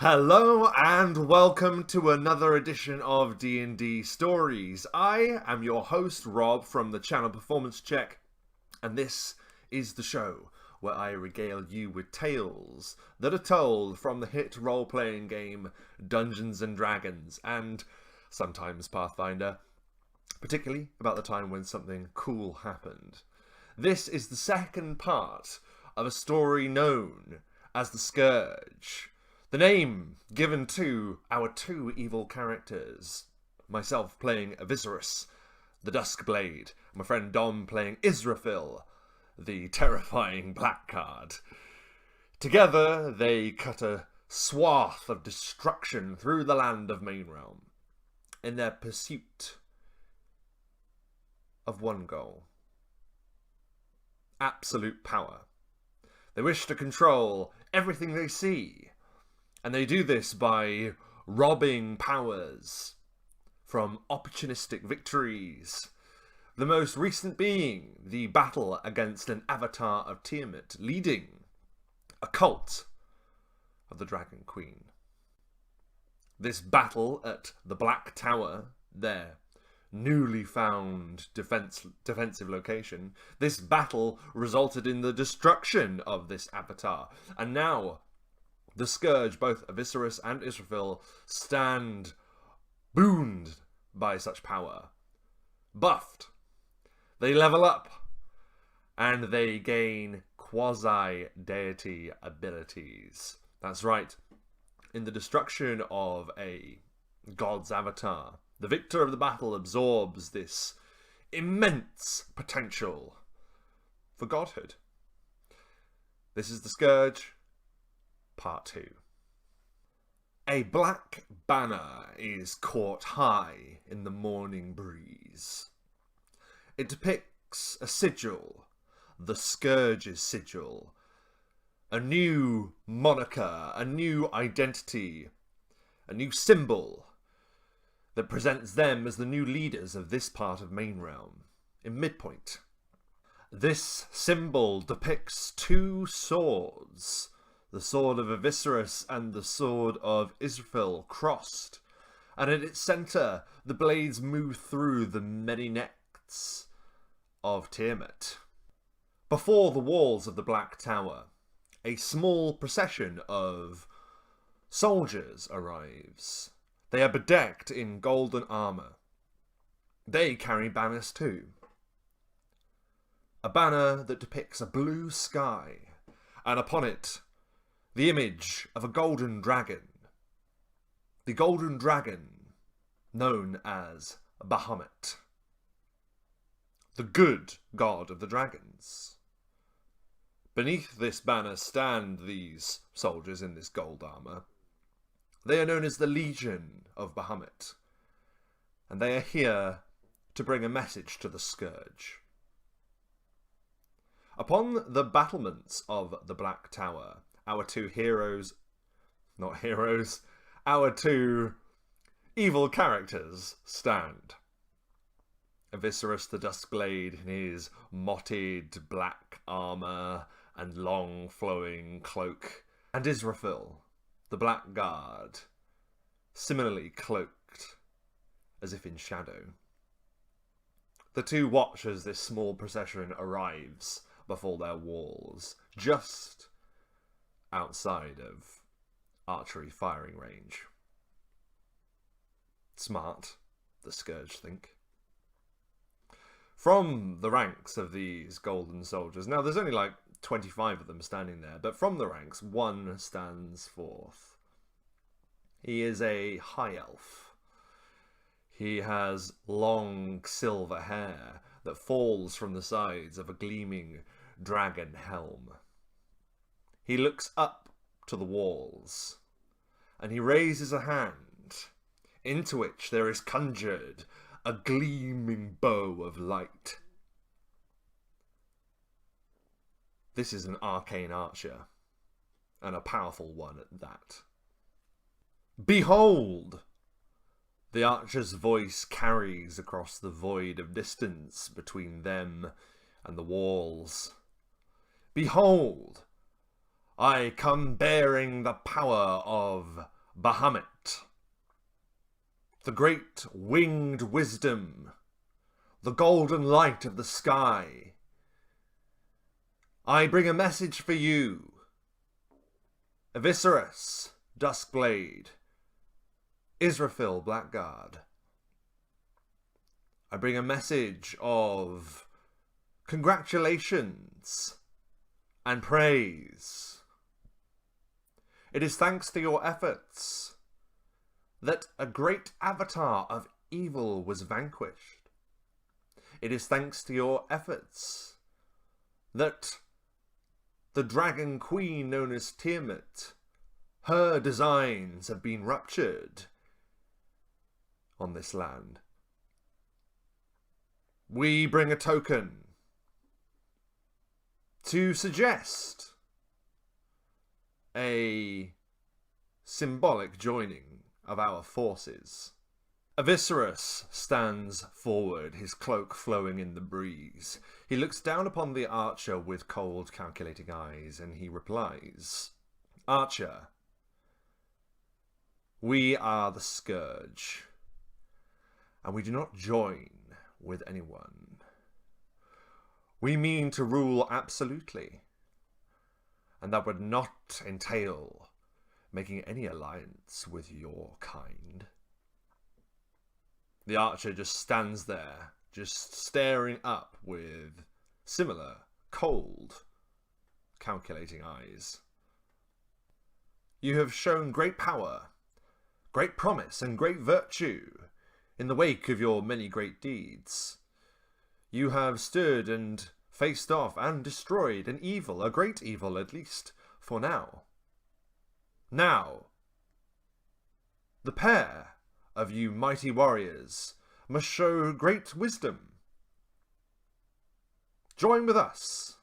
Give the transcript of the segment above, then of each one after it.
Hello and welcome to another edition of D&D Stories. I am your host Rob from the channel Performance Check, and this is the show where I regale you with tales that are told from the hit role-playing game Dungeons & Dragons and sometimes Pathfinder, particularly about the time when something cool happened. This is the second part of a story known as the Scourge. The name given to our two evil characters. Myself playing Aviserus, the Duskblade. My friend Dom playing Israfil, the terrifying Blackguard. Together they cut a swath of destruction through the land of Main Realm in their pursuit of one goal. Absolute power. They wish to control everything they see. And they do this by robbing powers from opportunistic victories. The most recent being the battle against an avatar of Tiamat, leading a cult of the Dragon Queen. This battle at the Black Tower, their newly found defensive location, this battle resulted in the destruction of this avatar. And now the Scourge, both Aviserus and Israfil, stand booned by such power. Buffed. They level up. And they gain quasi-deity abilities. That's right. In the destruction of a god's avatar, the victor of the battle absorbs this immense potential for godhood. This is the Scourge. Part 2. A black banner is caught high in the morning breeze. It depicts a sigil, the Scourge's sigil, a new moniker, a new identity, a new symbol that presents them as the new leaders of this part of Main Realm, in Midpoint. This symbol depicts two swords, the sword of Aviserus and the sword of Israfil crossed, and at its centre the blades move through the many necks of Tiamat. Before the walls of the Black Tower, a small procession of soldiers arrives. They are bedecked in golden armour. They carry banners too. A banner that depicts a blue sky, and upon it the image of a golden dragon. The golden dragon known as Bahamut. The good god of the dragons. Beneath this banner stand these soldiers in this gold armour. They are known as the Legion of Bahamut. And they are here to bring a message to the Scourge. Upon the battlements of the Black Tower, our two heroes, our two evil characters stand. Aviserus the Duskblade in his motted black armour and long flowing cloak, and Israfil the Blackguard, similarly cloaked as if in shadow. The two watch as this small procession arrives before their walls, just outside of archery firing range. Smart, the Scourge think. From the ranks of these golden soldiers, now there's only like 25 of them standing there, but from the ranks, one stands forth. He is a high elf. He has long silver hair that falls from the sides of a gleaming dragon helm. He looks up to the walls, and he raises a hand, into which there is conjured a gleaming bow of light. This is an arcane archer, and a powerful one at that. Behold! The archer's voice carries across the void of distance between them and the walls. Behold! I come bearing the power of Bahamut, the great winged wisdom, the golden light of the sky. I bring a message for you, Eviscerus, Duskblade, Israfil, Blackguard. I bring a message of congratulations and praise. It is thanks to your efforts that a great avatar of evil was vanquished. It is thanks to your efforts that the Dragon Queen known as Tiamat, her designs have been ruptured on this land. We bring a token to suggest a symbolic joining of our forces. Eviscerus stands forward, his cloak flowing in the breeze. He looks down upon the archer with cold, calculating eyes, and he replies, Archer, we are the Scourge, and we do not join with anyone. We mean to rule absolutely, and that would not entail making any alliance with your kind. The archer just stands there, just staring up with similar, cold, calculating eyes. You have shown great power, great promise, and great virtue in the wake of your many great deeds. You have stood and faced off and destroyed an evil, a great evil at least, for now. Now, the pair of you mighty warriors must show great wisdom. Join with us.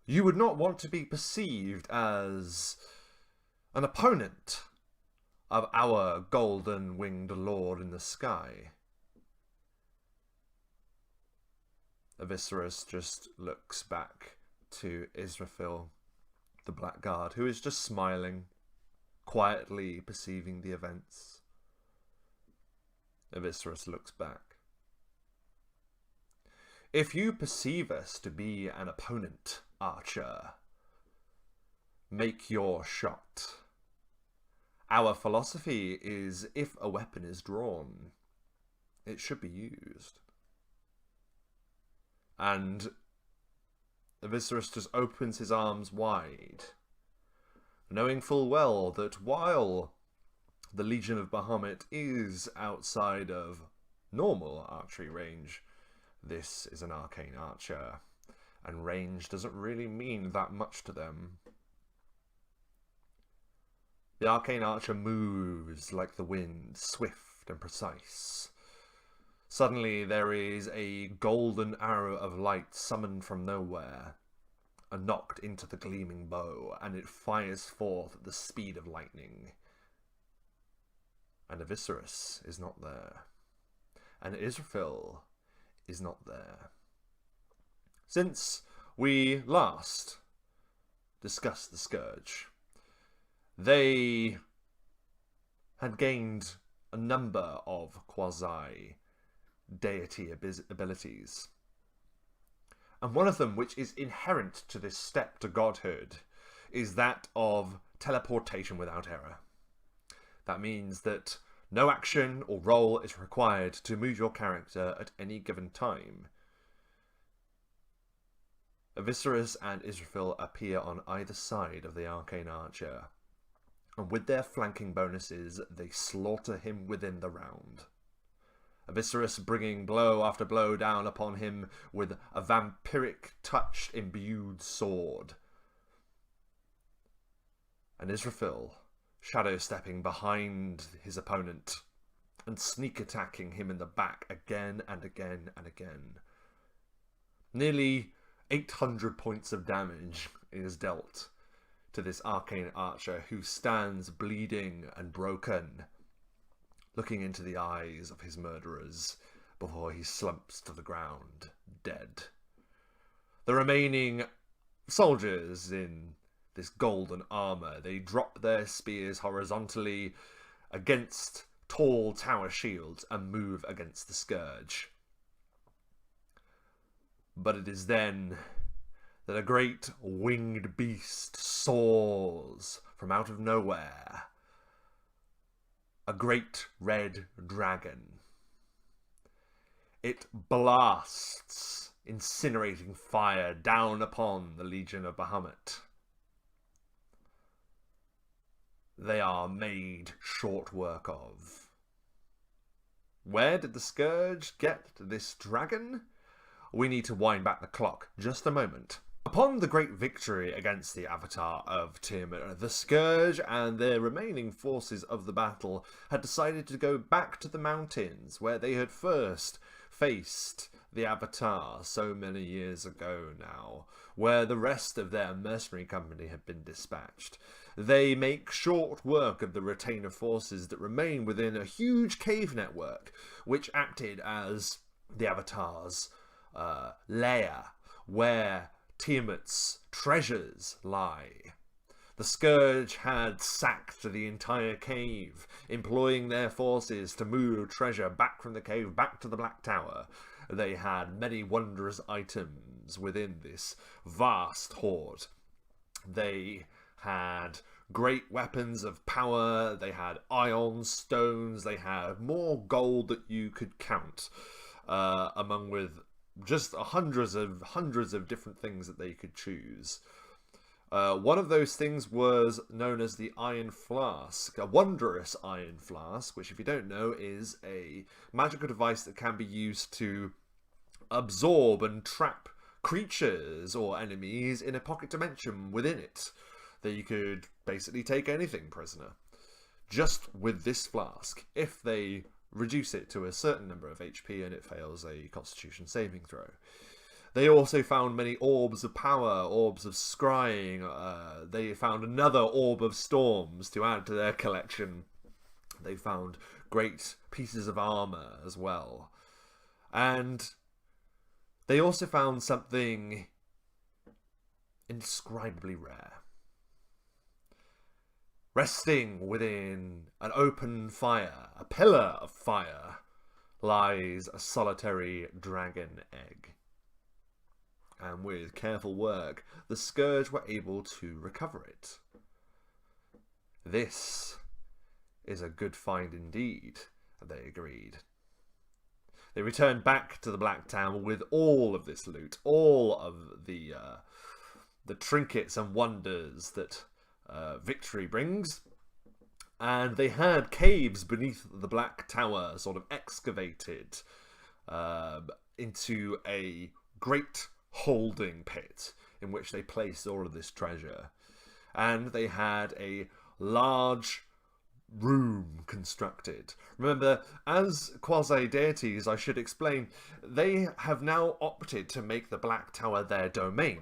You would not want to be perceived as an opponent of our golden winged lord in the sky. Eviscerus just looks back to Israfil, the Blackguard, who is just smiling, quietly perceiving the events. Eviscerus looks back. If you perceive us to be an opponent, Archer, make your shot. Our philosophy is, if a weapon is drawn, it should be used. And Eviscerus just opens his arms wide, knowing full well that while the Legion of Bahamut is outside of normal archery range, this is an arcane archer, and range doesn't really mean that much to them. The arcane archer moves like the wind, swift and precise. Suddenly there is a golden arrow of light summoned from nowhere and knocked into the gleaming bow, and it fires forth at the speed of lightning. And Eviscerus is not there. And Israfil is not there. Since we last discussed the Scourge, they had gained a number of quasi-deity abilities. And one of them, which is inherent to this step to godhood, is that of teleportation without error. That means that no action or roll is required to move your character at any given time. Eviscerus and Israfil appear on either side of the arcane archer, and with their flanking bonuses, they slaughter him within the round. Eviscerus bringing blow after blow down upon him with a vampiric touch imbued sword. And Israfil shadow stepping behind his opponent and sneak attacking him in the back again and again and again. Nearly 800 points of damage is dealt to this arcane archer, who stands bleeding and broken, looking into the eyes of his murderers before he slumps to the ground, dead. The remaining soldiers in this golden armor. They drop their spears horizontally against tall tower shields and move against the Scourge. But it is then that a great winged beast soars from out of nowhere. A great red dragon. It blasts incinerating fire down upon the Legion of Bahamut. They are made short work of. Where did the Scourge get this dragon? We need to wind back the clock just a moment. Upon the great victory against the Avatar of Tiamat, the Scourge and their remaining forces of the battle had decided to go back to the mountains where they had first faced the Avatar so many years ago now, where the rest of their mercenary company had been dispatched. They make short work of the retainer forces that remain within a huge cave network, which acted as the Avatar's lair, where Tiamat's treasures lie. The Scourge had sacked the entire cave, employing their forces to move treasure back from the cave back to the Black Tower. They had many wondrous items within this vast hoard. They had great weapons of power, they had ion stones, they had more gold that you could count, among with just hundreds of different things that they could choose. One of those things was known as the Iron Flask, a wondrous iron flask, which if you don't know is a magical device that can be used to absorb and trap creatures or enemies in a pocket dimension within it. That you could basically take anything prisoner just with this flask if they reduce it to a certain number of HP and it fails a Constitution saving throw. They also found many orbs of power, orbs of scrying. They found another orb of storms to add to their collection. They found great pieces of armor as well. And they also found something indescribably rare. Resting within an open fire, a pillar of fire, lies a solitary dragon egg. And with careful work, the Scourge were able to recover it. This is a good find indeed, they agreed. They returned back to the Black Tower with all of this loot, all of the trinkets and wonders that victory brings, and they had caves beneath the Black Tower sort of excavated into a great holding pit in which they placed all of this treasure, and they had a large room constructed. Remember, as quasi-deities, I should explain, they have now opted to make the Black Tower their domain,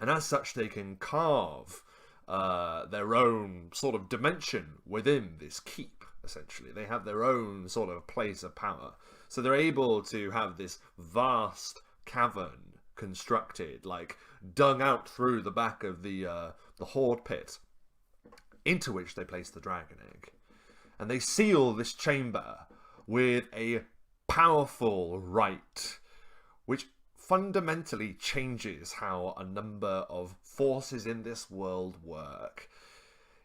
and as such they can carve their own sort of dimension within this keep, essentially. They have their own sort of place of power. So they're able to have this vast cavern constructed, like dug out through the back of the hoard pit, into which they place the dragon egg. And they seal this chamber with a powerful rite, which fundamentally changes how a number of forces in this world work.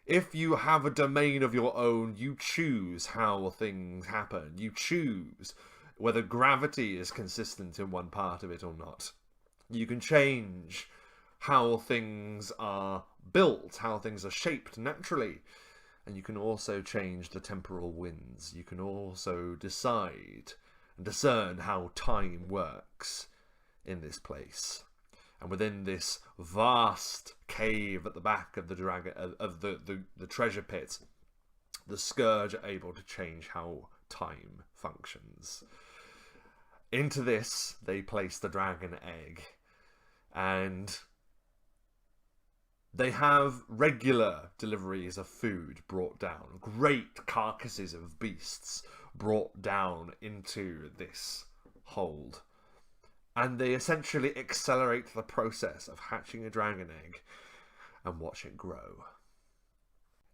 If you have a domain of your own, you choose how things happen. You choose whether gravity is consistent in one part of it or not. You can change how things are built, how things are shaped naturally. And you can also change the temporal winds. You can also decide and discern how time works in this place. And within this vast cave at the back of the dragon of the treasure pit, the Scourge are able to change how time functions. Into this they place the dragon egg, and they have regular deliveries of food brought down, great carcasses of beasts brought down into this hold. and they essentially accelerate the process of hatching a dragon egg and watch it grow.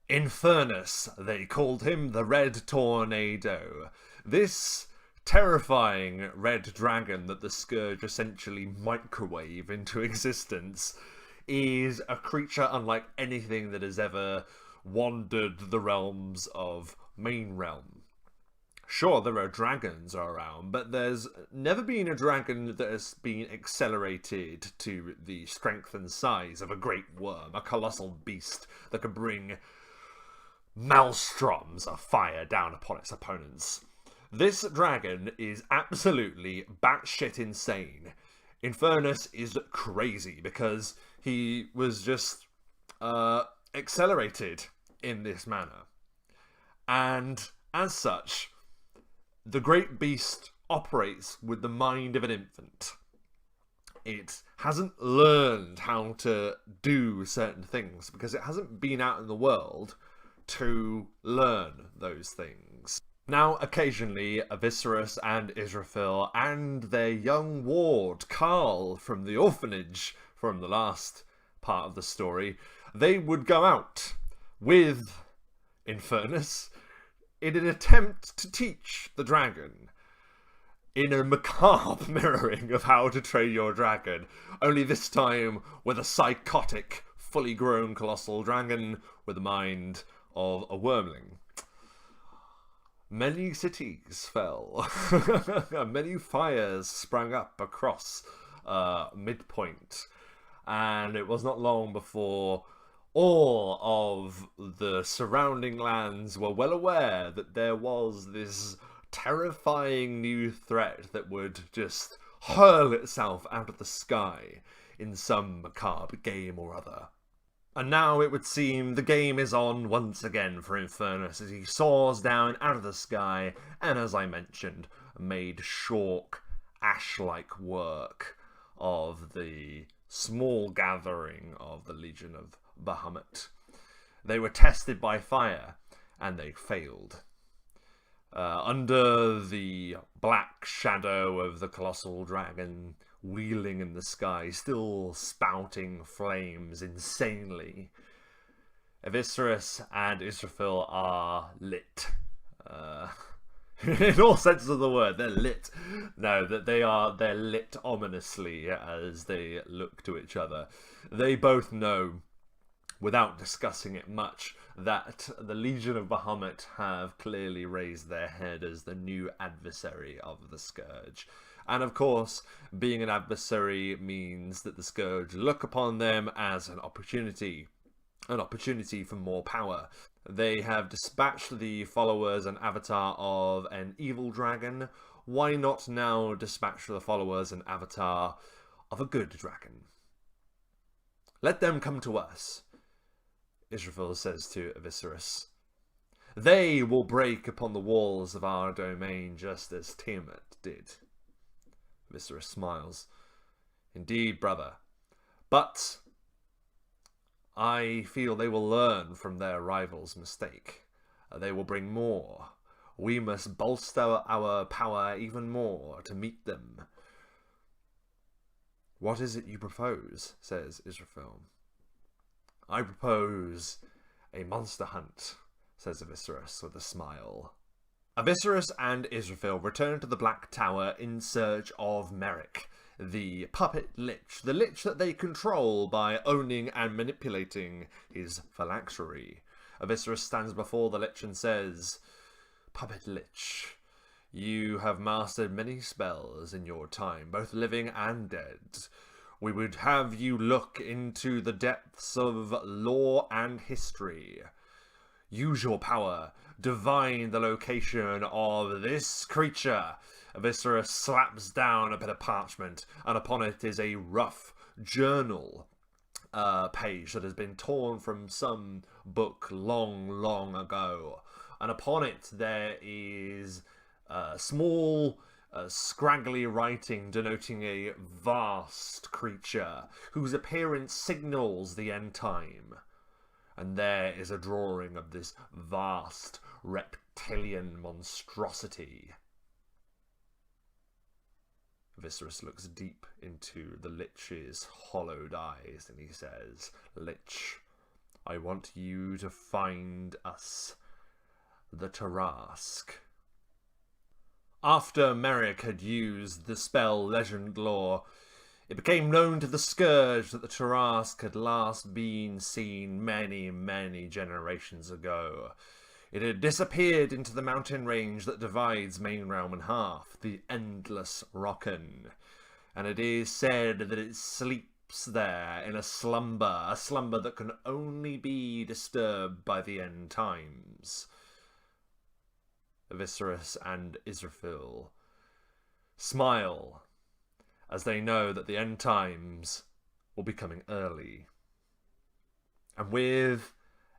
In Furness, they called him the Red Tornado. This terrifying red dragon that the Scourge essentially microwave into existence is a creature unlike anything that has ever wandered the realms of Main Realm. Sure, there are dragons around, but there's never been a dragon that has been accelerated to the strength and size of a great worm, a colossal beast that can bring maelstroms of fire down upon its opponents. This dragon is absolutely batshit insane. Infernus is crazy because he was just accelerated in this manner. And as such, the great beast operates with the mind of an infant. It hasn't learned how to do certain things because it hasn't been out in the world to learn those things. Now, occasionally, Aviserys and Israfil and their young ward, Carl, from the orphanage from the last part of the story, they would go out with Infernus in an attempt to teach the dragon, in a macabre mirroring of how to train your dragon, only this time with a psychotic, fully grown colossal dragon with the mind of a wormling. Many cities fell. Many fires sprang up across Midpoint. And it was not long before all of the surrounding lands were well aware that there was this terrifying new threat that would just hurl itself out of the sky in some macabre game or other. And now it would seem the game is on once again for Infernus as he soars down out of the sky and, as I mentioned, made short, ash-like work of the small gathering of the Legion of Bahamut. They were tested by fire and they failed. Under the black shadow of the colossal dragon wheeling in the sky, still spouting flames insanely, Aviserys and Israfil are lit. In all senses of the word, they're lit. No, that they're lit ominously as they look to each other. They both know, without discussing it much, that the Legion of Bahamut have clearly raised their head as the new adversary of the Scourge. And of course, being an adversary means that the Scourge look upon them as an opportunity for more power. They have dispatched the followers and avatar of an evil dragon. Why not now dispatch the followers and avatar of a good dragon? Let them come to us, Israfil says to Aviserys. They will break upon the walls of our domain just as Tiamat did. Aviserys smiles. Indeed, brother. But I feel they will learn from their rival's mistake. They will bring more. We must bolster our power even more to meet them. What is it you propose? Says Israfil. I propose a monster hunt, says Aviserys with a smile. Aviserys and Israfil return to the Black Tower in search of Merrick, the puppet lich, the lich that they control by owning and manipulating his phylactery. Aviserys stands before the lich and says, Puppet lich, you have mastered many spells in your time, both living and dead. We would have you look into the depths of lore and history. Use your power. Divine the location of this creature. Aviserys slaps down a bit of parchment, and upon it is a rough journal page that has been torn from some book long, long ago. And upon it there is small, scraggly writing denoting a vast creature whose appearance signals the end time. And there is a drawing of this vast reptilian monstrosity. Viserys looks deep into the Lich's hollowed eyes and he says, "Lich, I want you to find us the Terrasque." After Merrick had used the spell Legend Lore, it became known to the Scourge that the Terrasque had last been seen many, many generations ago. It had disappeared into the mountain range that divides Main Realm in half, the Endless Rocken, and it is said that it sleeps there in a slumber that can only be disturbed by the end times. Viserys and Israfil smile as they know that the end times will be coming early. And with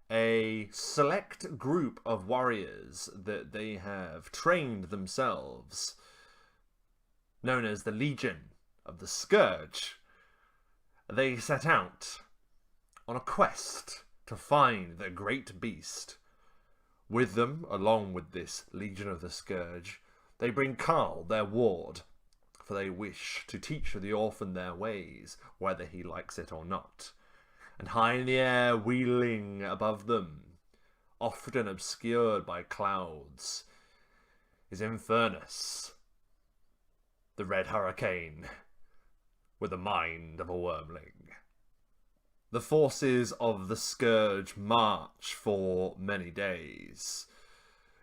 a select group of warriors that they have trained themselves, known as the Legion of the Scourge, they set out on a quest to find the great beast. With them, along with this Legion of the Scourge, they bring Carl, their ward, for they wish to teach the orphan their ways, whether he likes it or not. And high in the air, wheeling above them, often obscured by clouds, is Infernus, the Red Hurricane, with the mind of a wormling. The forces of the Scourge march for many days.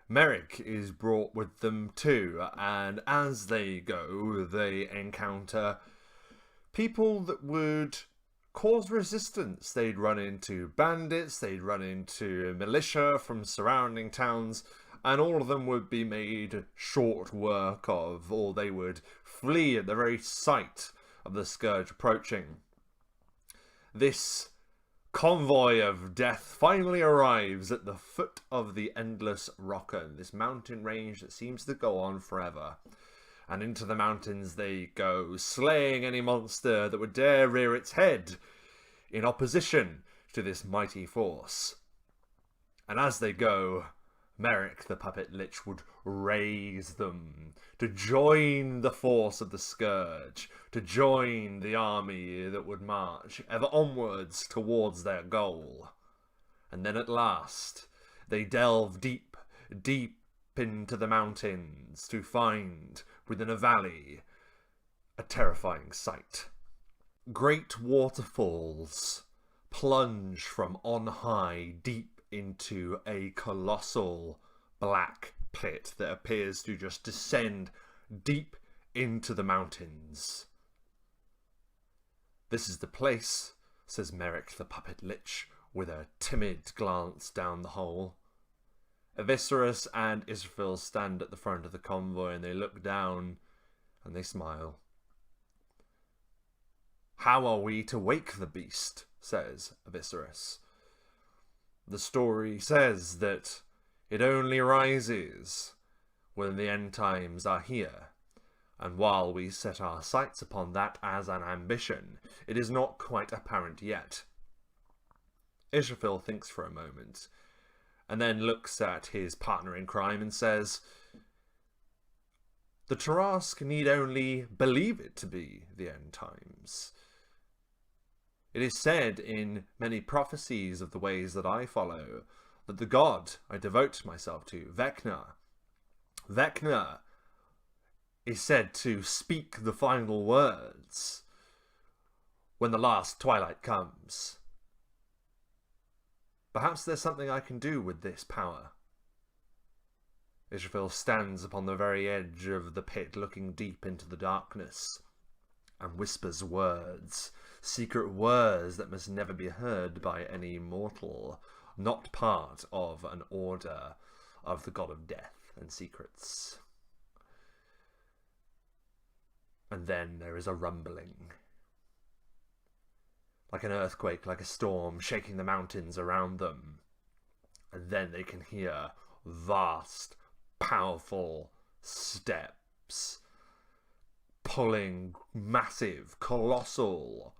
Merrick is brought with them too, and as they go, they encounter people that would cause resistance. They'd run into bandits, they'd run into militia from surrounding towns, and all of them would be made short work of, or they would flee at the very sight of the Scourge approaching. This convoy of death finally arrives at the foot of the Endless Rocken, this mountain range that seems to go on forever. And into the mountains they go, slaying any monster that would dare rear its head in opposition to this mighty force. And as they go, Merrick the Puppet Lich would raise them to join the force of the Scourge, to join the army that would march ever onwards towards their goal. And then at last they delve deep, deep into the mountains to find, within a valley, a terrifying sight. Great waterfalls plunge from on high deep into a colossal black pit that appears to just descend deep into the mountains. "This is the place," says Merrick the Puppet Lich, with a timid glance down the hole. Viserys and Israfil stand at the front of the convoy and they look down and they smile. "How are we to wake the beast?" says Viserys. "The story says that it only rises when the end times are here, and while we set our sights upon that as an ambition, it is not quite apparent yet." Israfil thinks for a moment, and then looks at his partner in crime and says, "The Terrasque need only believe it to be the end times. It is said in many prophecies of the ways that I follow that the god I devote myself to, Vecna, is said to speak the final words when the last twilight comes. Perhaps there's something I can do with this power." Israfil stands upon the very edge of the pit, looking deep into the darkness, and whispers words, secret words that must never be heard by any mortal, not part of an order of the god of death and secrets. And then there is a rumbling, like an earthquake, like a storm, shaking the mountains around them. And then they can hear vast, powerful steps pulling massive, colossal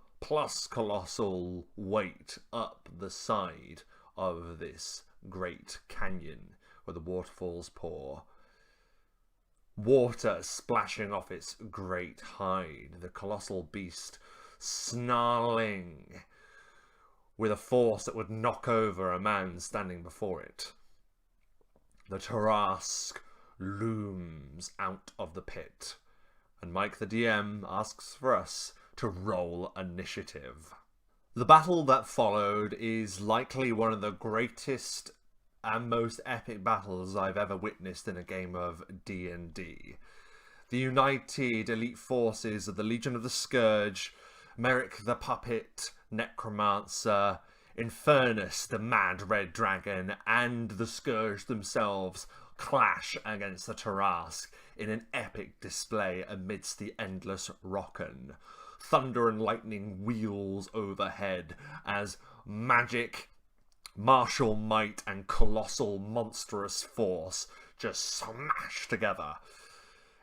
weight up the side of this great canyon where the waterfalls pour. water splashing off its great hide, the colossal beast snarling with a force that would knock over a man standing before it. The Terrasque looms out of the pit, and Mike the DM asks for us to roll initiative. The battle that followed is likely one of the greatest and most epic battles I've ever witnessed in a game of D&D. The united elite forces of the Legion of the Scourge, Merrick the Puppet Necromancer, Infernus the Mad Red Dragon, and the Scourge themselves clash against the Terrasque in an epic display amidst the endless Rocken. Thunder and lightning wheels overhead as magic, martial might, and colossal monstrous force just smash together.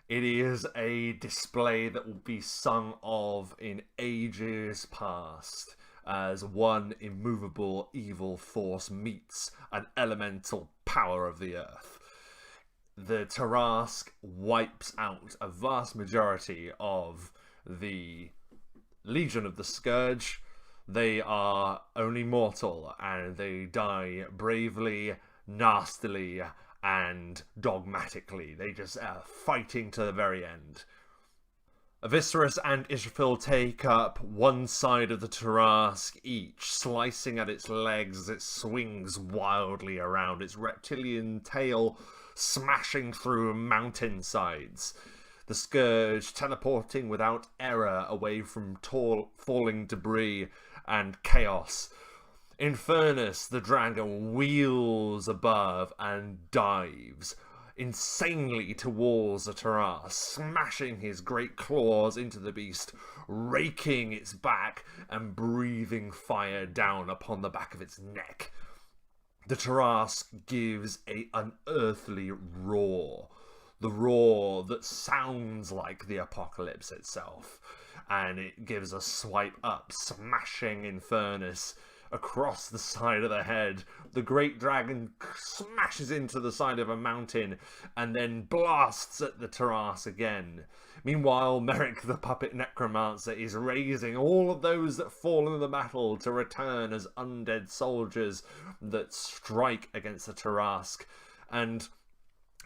It is a display that will be sung of in ages past, as one immovable evil force meets an elemental power of the earth. The Terrasque wipes out a vast majority of the Legion of the Scourge. They are only mortal, and they die bravely, nastily, and dogmatically. They just are fighting to the very end. Aviserys and Israfil take up one side of the Terrasque each, slicing at its legs as it swings wildly around, its reptilian tail smashing through mountainsides. The Scourge teleporting without error away from falling debris and chaos. Infernus, the dragon, wheels above and dives insanely towards the Terrasque, smashing his great claws into the beast, raking its back and breathing fire down upon the back of its neck. The Terrasque gives an unearthly roar, the roar that sounds like the apocalypse itself, and it gives a swipe up, smashing Infernus across the side of the head. The great dragon smashes into the side of a mountain and then blasts at the Terrasque again. Meanwhile, Merrick the Puppet Necromancer is raising all of those that fall in the battle to return as undead soldiers that strike against the Terrasque, and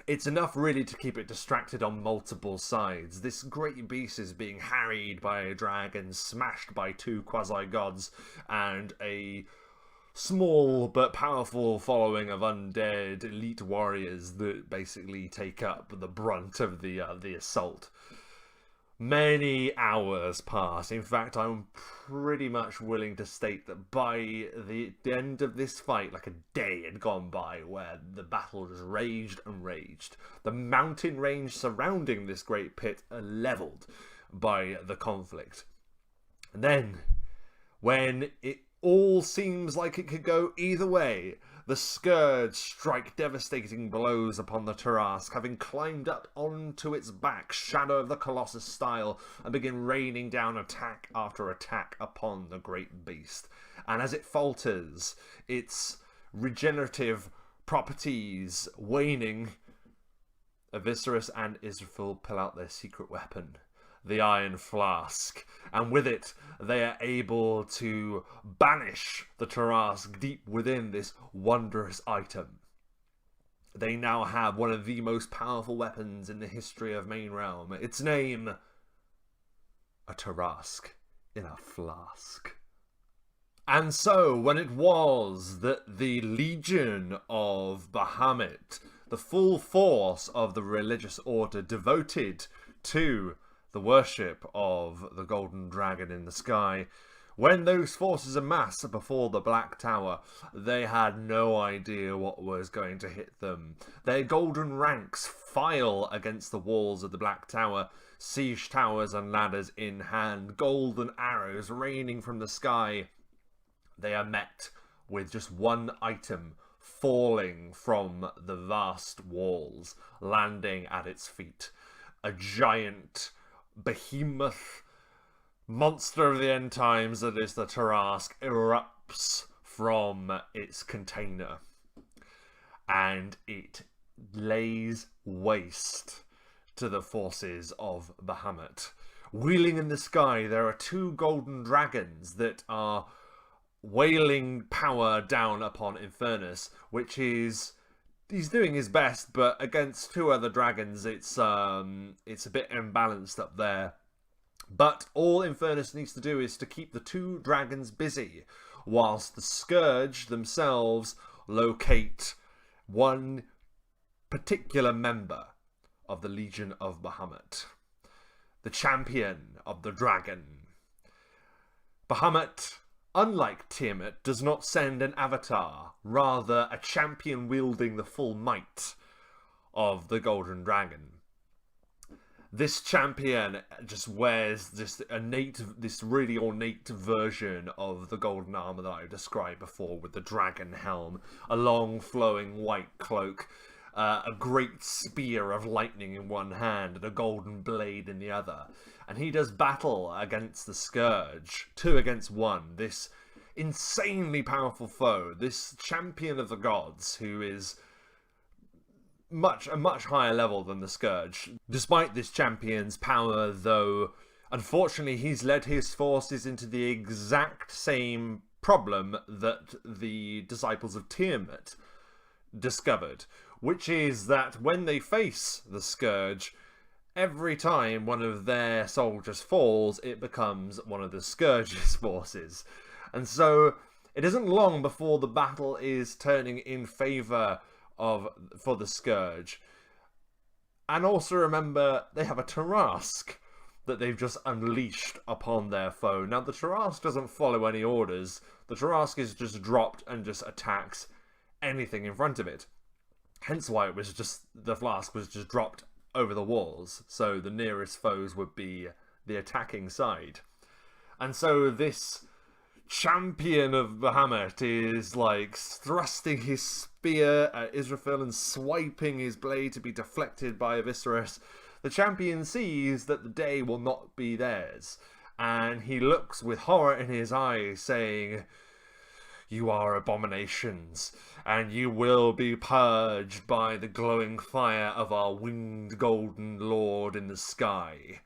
it's enough really to keep it distracted on multiple sides. This great beast is being harried by a dragon, smashed by two quasi-gods, and a small but powerful following of undead elite warriors that basically take up the brunt of the assault. Many hours pass. In fact, I'm pretty much willing to state that by the end of this fight, like a day had gone by where the battle just raged and raged. The mountain range surrounding this great pit are leveled by the conflict. And then, when it all seems like it could go either way, the Scourge strike devastating blows upon the Terrasque, having climbed up onto its back, Shadow of the Colossus style, and begin raining down attack after attack upon the great beast. And as it falters, its regenerative properties waning, Aviserys and Israfil pull out their secret weapon, the Iron Flask, and with it they are able to banish the Terrasque deep within this wondrous item. They now have one of the most powerful weapons in the history of Main Realm. Its name, a Terrasque in a flask. And so, when it was that the Legion of Bahamut, the full force of the religious order devoted to the worship of the golden dragon in the sky, when those forces amassed before the Black Tower, they had no idea what was going to hit them. Their golden ranks file against the walls of the Black Tower, siege towers and ladders in hand, golden arrows raining from the sky. They are met with just one item falling from the vast walls, landing at its feet. A giant behemoth monster of the end times that is the Terrasque erupts from its container, and it lays waste to the forces of Bahamut. Wheeling in the sky, there are 2 golden dragons that are wailing power down upon Infernus, which is... he's doing his best, but against 2 other dragons, it's a bit imbalanced up there. But all Infernus needs to do is to keep the 2 dragons busy, whilst the Scourge themselves locate one particular member of the Legion of Bahamut, the champion of the dragon. Bahamut, unlike Tiamat, does not send an avatar, rather a champion wielding the full might of the Golden Dragon. This champion just wears this really ornate version of the golden armor that I described before, with the dragon helm, a long flowing white cloak, a great spear of lightning in one hand and a golden blade in the other. And he does battle against the Scourge, 2 against 1, this insanely powerful foe, this champion of the gods, who is a much higher level than the Scourge. Despite this champion's power, though, unfortunately he's led his forces into the exact same problem that the disciples of Tiamat discovered, which is that when they face the Scourge, every time one of their soldiers falls, it becomes one of the Scourge's forces. And so it isn't long before the battle is turning in favour for the Scourge. And also remember, they have a Terrasque that they've just unleashed upon their foe. Now, the Terrasque doesn't follow any orders. The Terrasque is just dropped and just attacks anything in front of it. Hence why it was just, the Flask was just dropped over the walls, so the nearest foes would be the attacking side. And so this champion of Bahamut is like thrusting his spear at Israfil and swiping his blade to be deflected by Aviserys. The champion sees that the day will not be theirs, and he looks with horror in his eyes, saying, "You are abominations, and you will be purged by the glowing fire of our winged golden lord in the sky.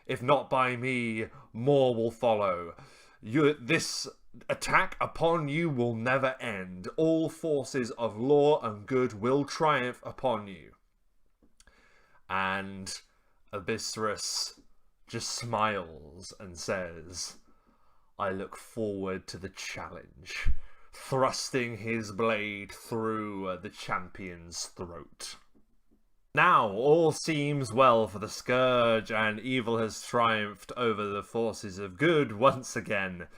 If not by me, more will follow. This attack upon you will never end. All forces of law and good will triumph upon you." And Aviserys just smiles and says, "I look forward to the challenge," thrusting his blade through the champion's throat. Now all seems well for the Scourge, and evil has triumphed over the forces of good once again.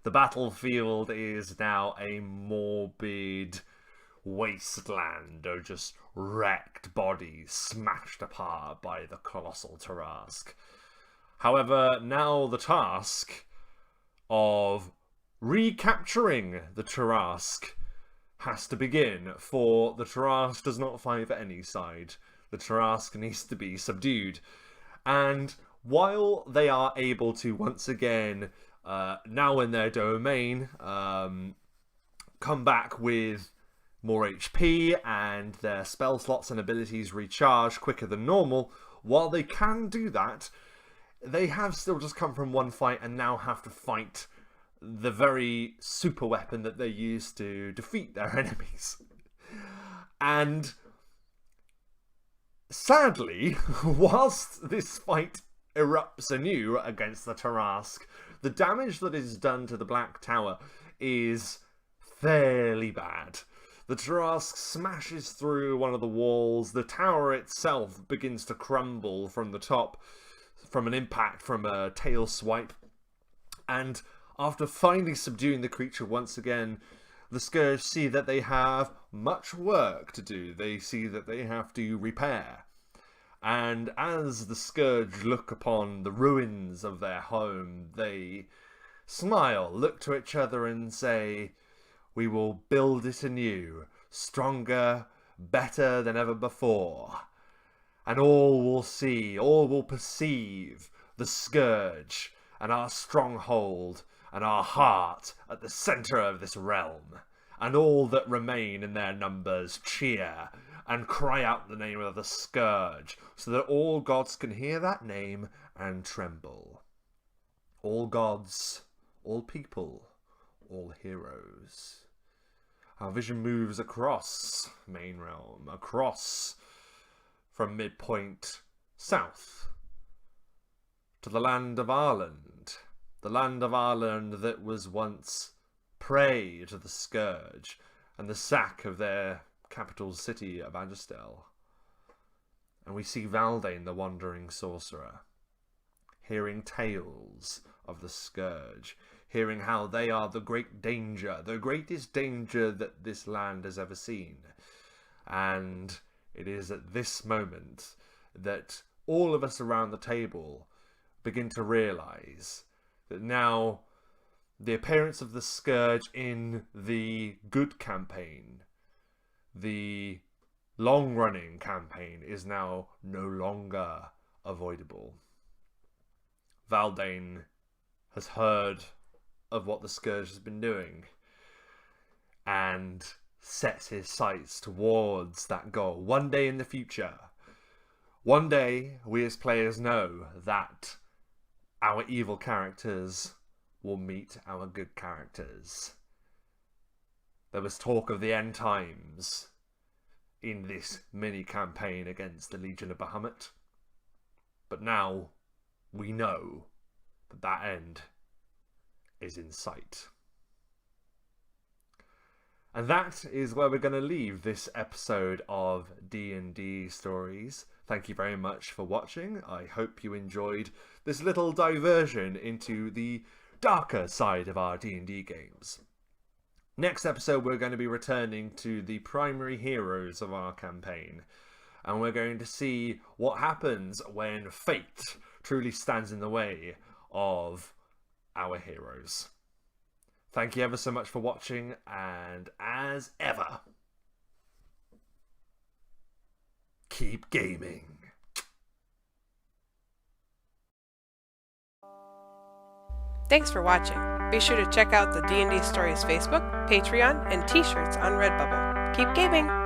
The battlefield is now a morbid wasteland of just wrecked bodies smashed apart by the colossal Terrasque. However, now the task of recapturing the Terrasque has to begin, for the Terrasque does not fight for any side. The Terrasque needs to be subdued. And while they are able to once again, now in their domain, come back with more HP and their spell slots and abilities recharge quicker than normal, while they can do that, they have still just come from one fight and now have to fight the very super weapon that they use to defeat their enemies. And sadly, whilst this fight erupts anew against the Terrasque, the damage that is done to the Black Tower is fairly bad. The Terrasque smashes through one of the walls, the tower itself begins to crumble from the top, from an impact from a tail swipe, and after finally subduing the creature once again, the Scourge see that they have much work to do. They see that they have to repair. And as the Scourge look upon the ruins of their home, they smile, look to each other and say, "We will build it anew, stronger, better than ever before. And all will see, all will perceive the Scourge and our stronghold and our heart at the center of this realm. and all that remain in their numbers cheer and cry out the name of the Scourge, so that all gods can hear that name and tremble. All gods, all people, all heroes. Our vision moves across Main Realm, across from midpoint south to the land of Ireland. The land of Ireland that was once prey to the Scourge and the sack of their capital city of Agistel. And we see Valdane the Wandering Sorcerer, hearing tales of the Scourge, hearing how they are the great danger, the greatest danger that this land has ever seen. And it is at this moment that all of us around the table begin to realise that now the appearance of the Scourge in the good campaign, the long-running campaign, is now no longer avoidable. Valdane has heard of what the Scourge has been doing and sets his sights towards that goal. One day in the future, one day we as players know that our evil characters will meet our good characters. There was talk of the end times in this mini campaign against the Legion of Bahamut, but now we know that that end is in sight. And that is where we're going to leave this episode of D&D Stories. Thank you very much for watching. I hope you enjoyed this little diversion into the darker side of our D&D games. Next episode, we're going to be returning to the primary heroes of our campaign, and we're going to see what happens when fate truly stands in the way of our heroes. Thank you ever so much for watching, and as ever, keep gaming. Thanks for watching. Be sure to check out the D&D Stories Facebook, Patreon, and t-shirts on Redbubble. Keep gaming!